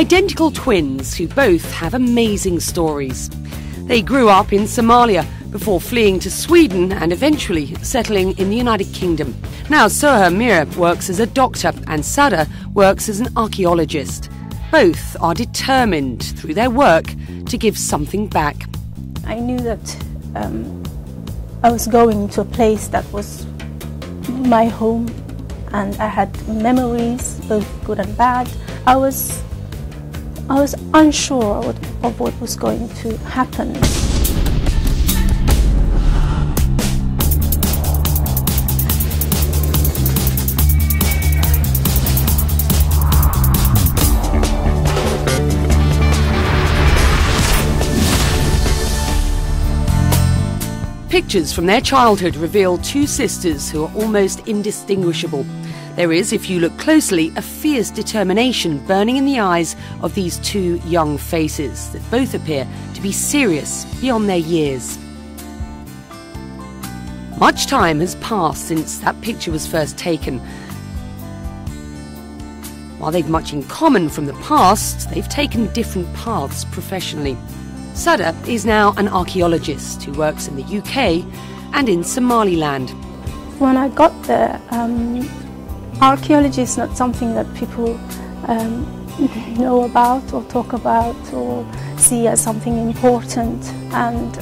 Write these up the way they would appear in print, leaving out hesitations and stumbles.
Identical twins who both have amazing stories. They grew up in Somalia before fleeing to Sweden and eventually settling in the United Kingdom. Now Soher Mira works as a doctor and Sada works as an archaeologist. Both are determined through their work to give something back. I knew that I was going to a place that was my home, and I had memories, both good and bad. I was unsure of what was going to happen. Pictures from their childhood reveal two sisters who are almost indistinguishable. There is, if you look closely, a fierce determination burning in the eyes of these two young faces that both appear to be serious beyond their years. Much time has passed since that picture was first taken. While they've much in common from the past, they've taken different paths professionally. Sada is now an archaeologist who works in the UK and in Somaliland. When I got there, archaeology is not something that people know about or talk about or see as something important, and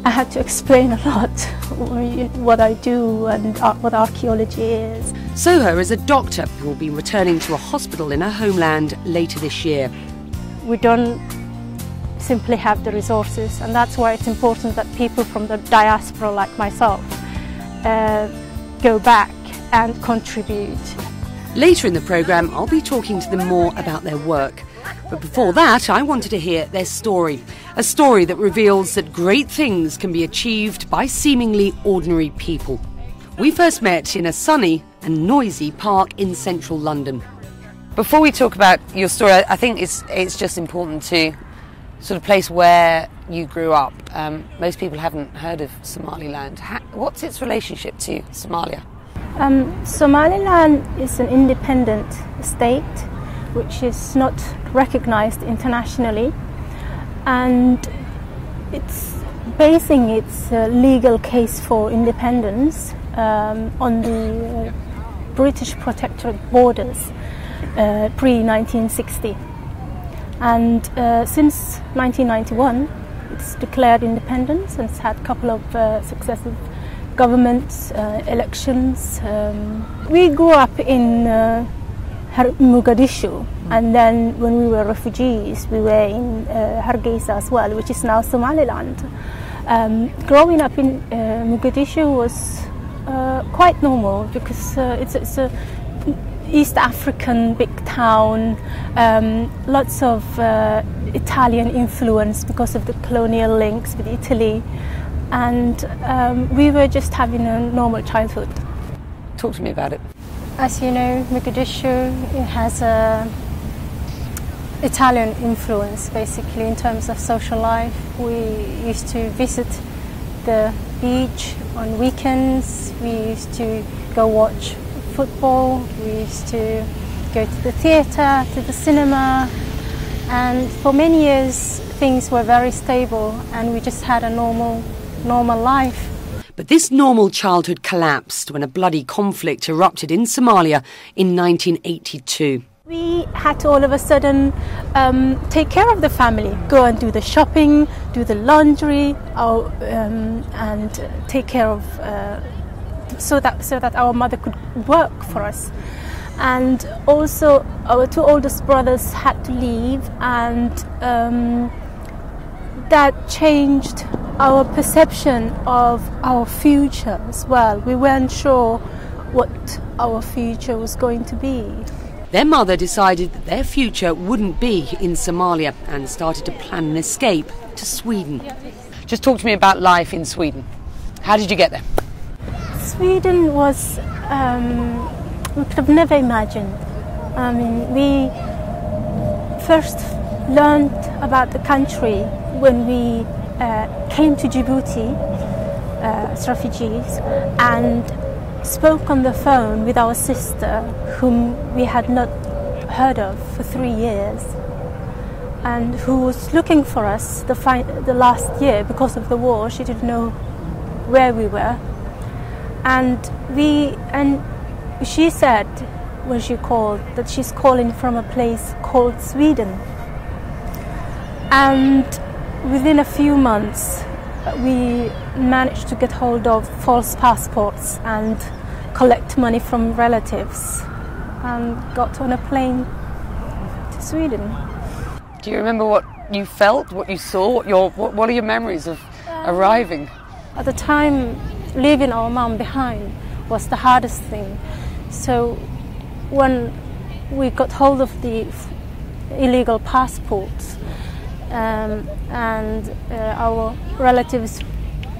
I had to explain a lot what I do and what archaeology is. Soher is a doctor who will be returning to a hospital in her homeland later this year. We don't simply have the resources, and that's why it's important that people from the diaspora like myself go back and contribute. Later in the programme, I'll be talking to them more about their work. But before that, I wanted to hear their story. A story that reveals that great things can be achieved by seemingly ordinary people. We first met in a sunny and noisy park in central London. Before we talk about your story, I think it's just important to sort of place where you grew up. Most people haven't heard of Somaliland. What's its relationship to Somalia? Somaliland is an independent state which is not recognized internationally, and it's basing its legal case for independence on the British protectorate borders pre-1960. And since 1991, it's declared independence, and it's had a couple of successive government elections. We grew up in Mogadishu, and then when we were refugees, we were in Hargeisa as well, which is now Somaliland. Growing up in Mogadishu was quite normal because it's a East African big town, lots of Italian influence because of the colonial links with Italy, and we were just having a normal childhood. Talk to me about it. As you know, Mogadishu, it has Italian influence basically in terms of social life. We used to visit the beach on weekends, we used to go watch football, we used to go to the theatre, to the cinema, and for many years things were very stable and we just had a normal life. But this normal childhood collapsed when a bloody conflict erupted in Somalia in 1982. We had to all of a sudden take care of the family, go and do the shopping, do the laundry, and take care of so that our mother could work for us. And also our two oldest brothers had to leave, and that changed our perception of our future as well. We weren't sure what our future was going to be. Their mother decided that their future wouldn't be in Somalia and started to plan an escape to Sweden. Just talk to me about life in Sweden. How did you get there? Sweden was, we could have never imagined. I mean, we first learned about the country when we came to Djibouti as refugees and spoke on the phone with our sister, whom we had not heard of for 3 years, and who was looking for us the last year because of the war. She didn't know where we were, and she said when she called that she's calling from a place called Sweden. And within a few months, we managed to get hold of false passports and collect money from relatives, and got on a plane to Sweden. Do you remember what you felt, what you saw, what are your memories of arriving? At the time, leaving our mom behind was the hardest thing. So when we got hold of the illegal passports, and our relatives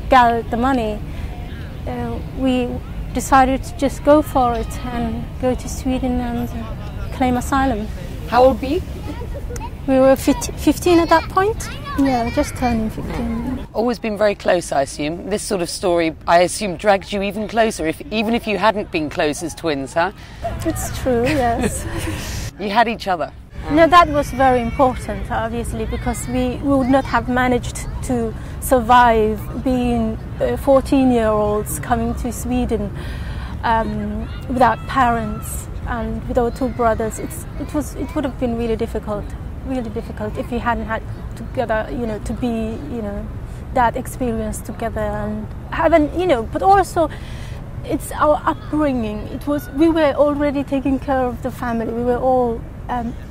gathered the money, we decided to just go for it and go to Sweden and claim asylum. How old were you? We were 15 at that point. Yeah, just turning 15. Always been very close, I assume. This sort of story, I assume, dragged you even closer, even if you hadn't been close as twins, huh? It's true, yes. You had each other. No, that was very important, obviously, because we would not have managed to survive being 14-year-olds coming to Sweden without parents and with our two brothers. It would have been really difficult if we hadn't had together, to be, that experience together and haven't, but also it's our upbringing. We were already taking care of the family. We were all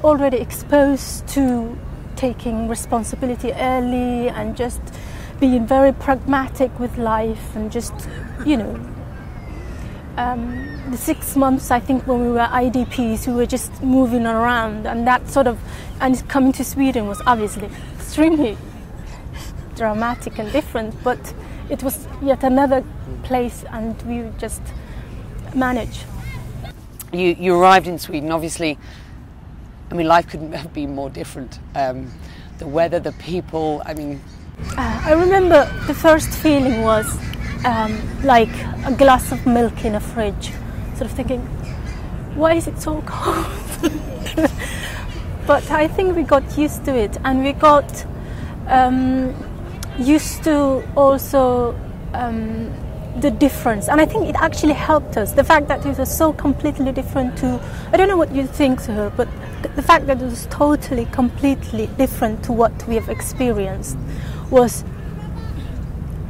already exposed to taking responsibility early and just being very pragmatic with life, and just, the 6 months, I think, when we were IDPs, we were just moving around, and and coming to Sweden was obviously extremely dramatic and different, but it was yet another place, and we just managed. You arrived in Sweden, obviously. I mean, life couldn't have been more different. The weather, the people, I mean... I remember the first feeling was like a glass of milk in a fridge, sort of thinking, why is it so cold? But I think we got used to it, and we got used to also the difference, and I think it actually helped us. The fact that it was so completely different to, I don't know what you think, Sir, but the fact that it was totally, completely different to what we have experienced was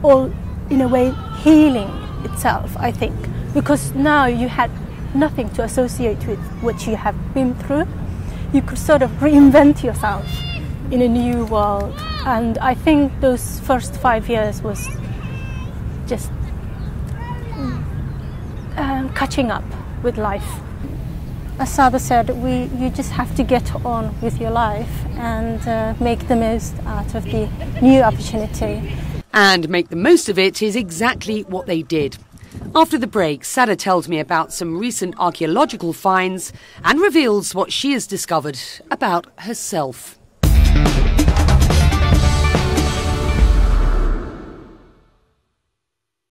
all, in a way, healing itself, I think, because now you had nothing to associate with what you have been through. You could sort of reinvent yourself in a new world, and I think those first 5 years was just catching up with life. As Sada said, you just have to get on with your life and make the most out of the new opportunity. And make the most of it is exactly what they did. After the break, Sada tells me about some recent archaeological finds and reveals what she has discovered about herself.